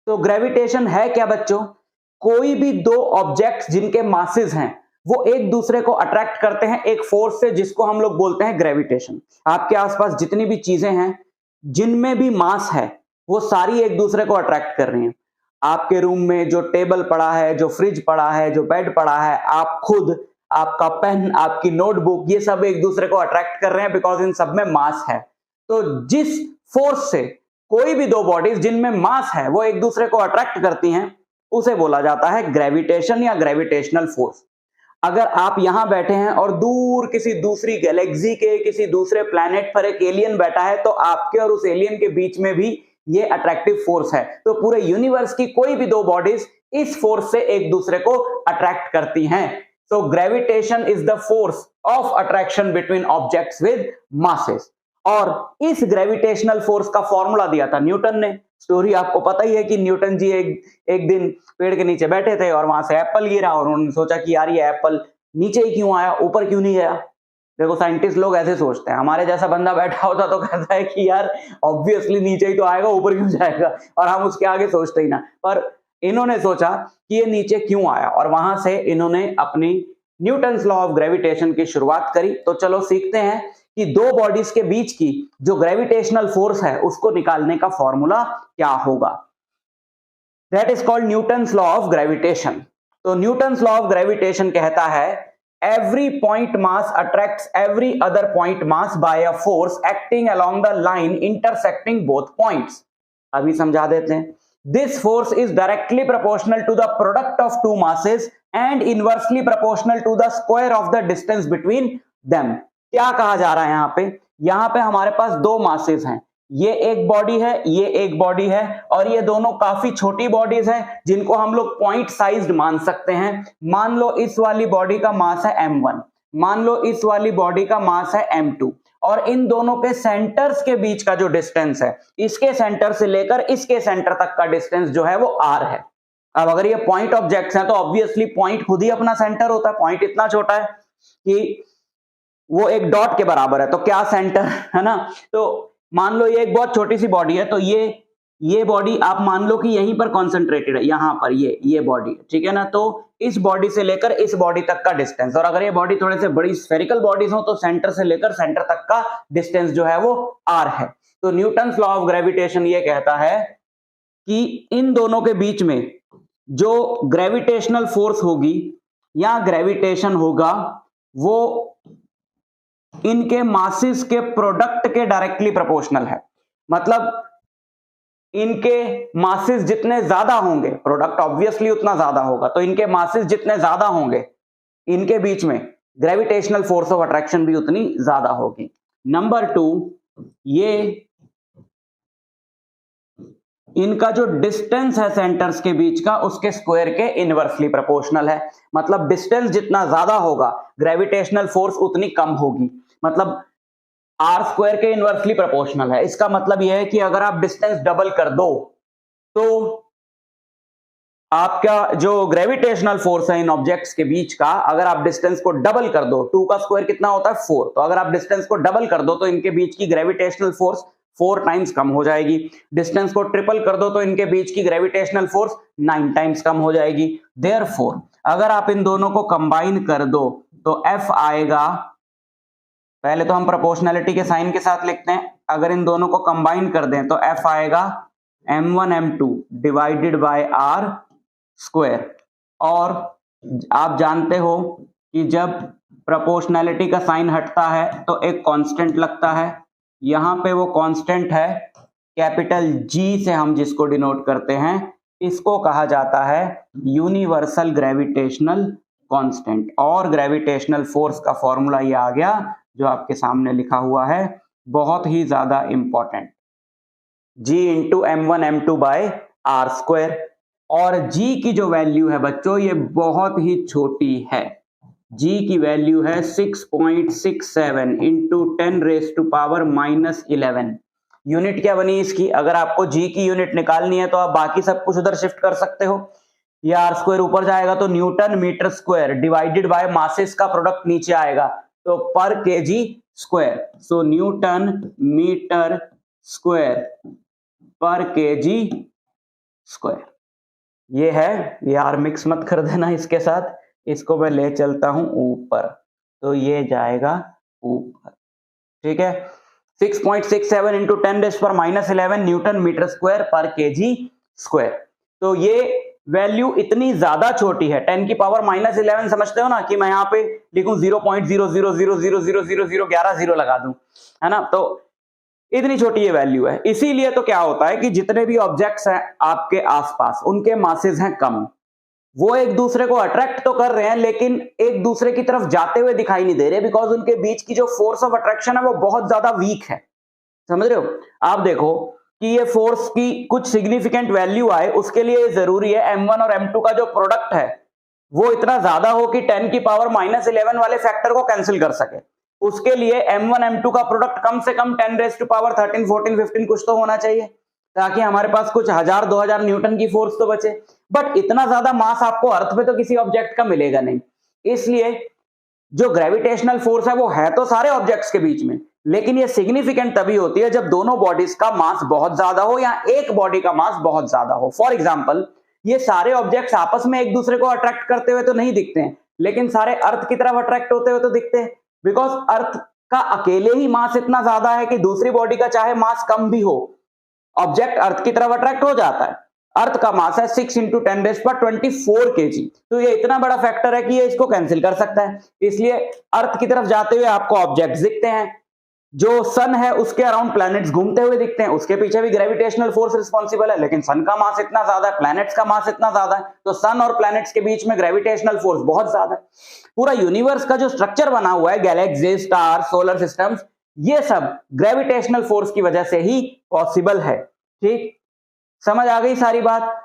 तो ग्रेविटेशन है क्या बच्चों? कोई भी दो ऑब्जेक्ट्स जिनके मासेस हैं वो एक दूसरे को अट्रैक्ट करते हैं एक फोर्स से, जिसको हम लोग बोलते हैं ग्रेविटेशन। आपके आसपास जितनी भी चीजें हैं जिनमें भी मास है वो सारी एक दूसरे को अट्रैक्ट कर रही हैं। आपके रूम में जो टेबल पड़ा है, जो फ्रिज पड़ा है, जो बेड पड़ा है, आप खुद, आपका पेन, आपकी नोटबुक, ये सब एक दूसरे को अट्रैक्ट कर रहे हैं बिकॉज इन सब में मास है। तो जिस फोर्स से कोई भी दो बॉडीज जिनमें मास है वो एक दूसरे को अट्रैक्ट करती हैं उसे बोला जाता है ग्रेविटेशन या ग्रेविटेशनल फोर्स। अगर आप यहां बैठे हैं और दूर किसी दूसरी गैलेक्सी के किसी दूसरे प्लैनेट पर एक एलियन बैठा है तो आपके और उस एलियन के बीच में भी ये अट्रैक्टिव फोर्स है। तो पूरे यूनिवर्स की कोई भी दो बॉडीज इस फोर्स से एक दूसरे को अट्रैक्ट करती हैं। So gravitation is the force of attraction between objects with masses। और इस ग्रेविटेशनल फोर्स का फॉर्मूला दिया था न्यूटन ने। स्टोरी आपको पता ही है कि न्यूटन जी एक दिन पेड़ के नीचे बैठे थे और वहां से एप्पल गिरा और उन्होंने सोचा कि यार ये एप्पल नीचे ही क्यों आया, ऊपर क्यों नहीं गया। देखो साइंटिस्ट लोग ऐसे सोचते हैं, हमारे जैसा बंदा बैठा होता तो कहता है कि यार ऑब्वियसली नीचे ही तो आएगा, ऊपर क्यों जाएगा, और हम उसके आगे सोचते ही ना। पर इन्होंने सोचा कि ये नीचे क्यों आया और वहां से इन्होंने अपनी न्यूटन्स लॉ ऑफ ग्रेविटेशन की शुरुआत करी। तो चलो सीखते हैं कि दो बॉडीज के बीच की जो ग्रेविटेशनल फोर्स है उसको निकालने का फॉर्मूला क्या होगा। That is called Newton's law of gravitation. तो न्यूटन्स लॉ ऑफ ग्रेविटेशन कहता है every point mass attracts every other point mass by a force acting along the line intersecting both points। अभी समझा देते हैं। This force is directly proportional to the product of two masses and inversely proportional to the square of the distance between them। क्या कहा जा रहा है यहाँ पे हमारे पास दो मासेस हैं, ये एक बॉडी है, ये एक बॉडी है, और ये दोनों काफी छोटी बॉडीज हैं जिनको हम लोग पॉइंट साइज्ड मान सकते हैं। मान लो इस वाली बॉडी का मास है m1, मान लो इस वाली बॉडी का मास है m2, और इन दोनों के सेंटर्स के बीच का जो डिस्टेंस है, इसके सेंटर से लेकर इसके सेंटर तक का डिस्टेंस जो है वो r है। अब अगर ये पॉइंट ऑब्जेक्ट्स हैं तो ऑब्वियसली पॉइंट खुद ही अपना सेंटर होता है। पॉइंट इतना छोटा है कि वो एक डॉट के बराबर है, तो क्या सेंटर है ना। तो मान लो ये एक बहुत छोटी सी बॉडी है, तो ये बॉडी आप मान लो कि यहीं पर कॉन्सेंट्रेटेड है, यहां पर ये बॉडी, ठीक है ना। तो इस बॉडी से लेकर इस बॉडी तक का डिस्टेंस, और अगर ये बॉडी थोड़े से बड़ी स्फेरिकल बॉडीज हो तो सेंटर से लेकर सेंटर तक का डिस्टेंस जो है वो r है। तो न्यूटन्स लॉ ऑफ ग्रेविटेशन ये कहता है कि इन दोनों के बीच में जो ग्रेविटेशनल फोर्स होगी या ग्रेविटेशन होगा वो इनके मासेस के प्रोडक्ट के डायरेक्टली प्रोपोर्शनल है। मतलब इनके मासेस जितने ज्यादा होंगे, प्रोडक्ट ऑब्वियसली उतना ज्यादा होगा, तो इनके मासेस जितने ज्यादा होंगे इनके बीच में ग्रेविटेशनल फोर्स ऑफ अट्रैक्शन भी उतनी ज्यादा होगी। नंबर 2, ये इनका जो डिस्टेंस है सेंटर्स के बीच का उसके स्क्वायर के इनवर्सली प्रोपोर्शनल है। मतलब डिस्टेंस जितना ज्यादा होगा ग्रेविटेशनल फोर्स उतनी कम होगी। मतलब आर स्क्वायर के इनवर्सली प्रोपोर्शनल है। इसका मतलब यह है कि अगर आप डिस्टेंस डबल कर दो तो आपका जो ग्रेविटेशनल फोर्स है इन ऑब्जेक्ट्स के बीच का, अगर आप डिस्टेंस को डबल कर दो, 2 का स्क्वायर कितना होता है 4, तो अगर आप डिस्टेंस को डबल कर दो तो इनके बीच की ग्रेविटेशनल फोर्स 4 टाइम्स कम हो जाएगी। डिस्टेंस को ट्रिपल कर दो तो इनके बीच की ग्रेविटेशनल फोर्स 9 टाइम्स कम हो जाएगी। देयरफॉर अगर आप इन दोनों को कंबाइन कर दो तो F आएगा, पहले तो हम प्रोपोर्शनैलिटी के साइन के साथ लिखते हैं, अगर इन दोनों को कंबाइन कर दें तो F आएगा m1 m2 divided by r square. और आप जानते हो कि जब प्रोपोर्शनैलिटी का साइन हटता है तो एक कांस्टेंट लगता है, यहां पे वो कांस्टेंट है कैपिटल G से हम जिसको डिनोट करते हैं, इसको कहा जाता है यूनिवर्सल ग्रेविटेशनल कांस्टेंट। और ग्रेविटेशनल फोर्स का फॉर्मूला ये आ गया जो आपके सामने लिखा हुआ है, बहुत ही ज्यादा important, G into m1 m2 by r square. और G की जो वैल्यू है बच्चों ये बहुत ही छोटी है, G की वैल्यू है 6.67 इंटू 10⁻⁻11। यूनिट क्या बनी इसकी, अगर आपको G की यूनिट निकालनी है तो आप बाकी सब कुछ उधर शिफ्ट कर सकते हो, ये r स्क्वायर ऊपर जाएगा तो newton metre square divided by masses का प्रोडक्ट नीचे आएगा तो per kg square. So newton metre square per kg square. ये है, यार मिक्स मत कर देना इसके साथ, इसको मैं ले चलता हूं ऊपर, तो ये जाएगा ऊपर, ठीक है। 6.67 into 10⁻⁻11 Newton metre square per kg square. तो ये वैल्यू इतनी ज्यादा छोटी है, 10⁻⁻11 समझते हो ना, कि मैं यहाँ पे लिखूं 0.00000011 जीरो लगा दूं, है ना, तो इतनी छोटी ये वैल्यू है। इसीलिए तो क्या होता है कि जितने भी ऑब्जेक्ट्स हैं आपके आसपास, उनके मासेस हैं कम, वो एक दूसरे को अट्रैक्ट तो कर रहे हैं लेकिन एक दूसरे की तरफ जाते हुए दिखाई नहीं दे रहे, बिकॉज उनके बीच की जो फोर्स ऑफ अट्रैक्शन है वो बहुत ज्यादा वीक है। समझ रहे हो? आप देखो कि ये फोर्स की कुछ सिग्निफिकेंट वैल्यू आए, उसके लिए जरूरी है M1 और M2 का जो प्रोडक्ट है वो इतना ज्यादा हो कि 10⁻⁻11 वाले फैक्टर को कैंसिल कर सके। उसके लिए M1 M2 का प्रोडक्ट कम से कम 10⁻13 14 15 कुछ तो होना चाहिए, ताकि हमारे पास कुछ 1000-2000 न्यूटन की फोर्स तो बचे। बट इतना ज्यादा मास आपको अर्थ पे तो किसी ऑब्जेक्ट का मिलेगा नहीं, इसलिए जो ग्रेविटेशनल फोर्स है वो है तो सारे ऑब्जेक्ट्स के बीच में, लेकिन ये सिग्निफिकेंट तभी होती है जब दोनों बॉडीज का मास बहुत ज्यादा हो या एक बॉडी का मास बहुत ज्यादा हो। फॉर एग्जांपल, ये सारे ऑब्जेक्ट्स आपस में एक दूसरे को अट्रैक्ट करते हुए तो नहीं दिखते हैं, लेकिन सारे अर्थ की तरफ अट्रैक्ट होते हुए तो दिखते हैं, बिकॉज अर्थ का अकेले ही मास इतना ज्यादा है कि दूसरी बॉडी का चाहे मास कम भी हो, ऑब्जेक्ट अर्थ की तरफ अट्रैक्ट हो जाता है। अर्थ का मास है 6 इंटू 10⁻24 kg, तो ये इतना बड़ा फैक्टर है कि ये इसको कैंसिल कर सकता है, इसलिए अर्थ की तरफ जाते हुए आपको ऑब्जेक्ट्स दिखते हैं। जो सन है उसके अराउंड प्लैनेट्स घूमते हुए दिखते हैं, उसके पीछे भी ग्रेविटेशनल फोर्स रिस्पॉन्सिबल है, लेकिन सन का मास इतना ज्यादा है, प्लैनेट्स का मास इतना ज्यादा है, तो सन और प्लैनेट्स के बीच में ग्रेविटेशनल फोर्स बहुत ज्यादा है। पूरा यूनिवर्स का जो स्ट्रक्चर बना हुआ है, गैलेक्सी, स्टार, सोलर सिस्टम्स, ये सब ग्रेविटेशनल फोर्स की वजह से ही पॉसिबल है। ठीक, समझ आ गई सारी बात?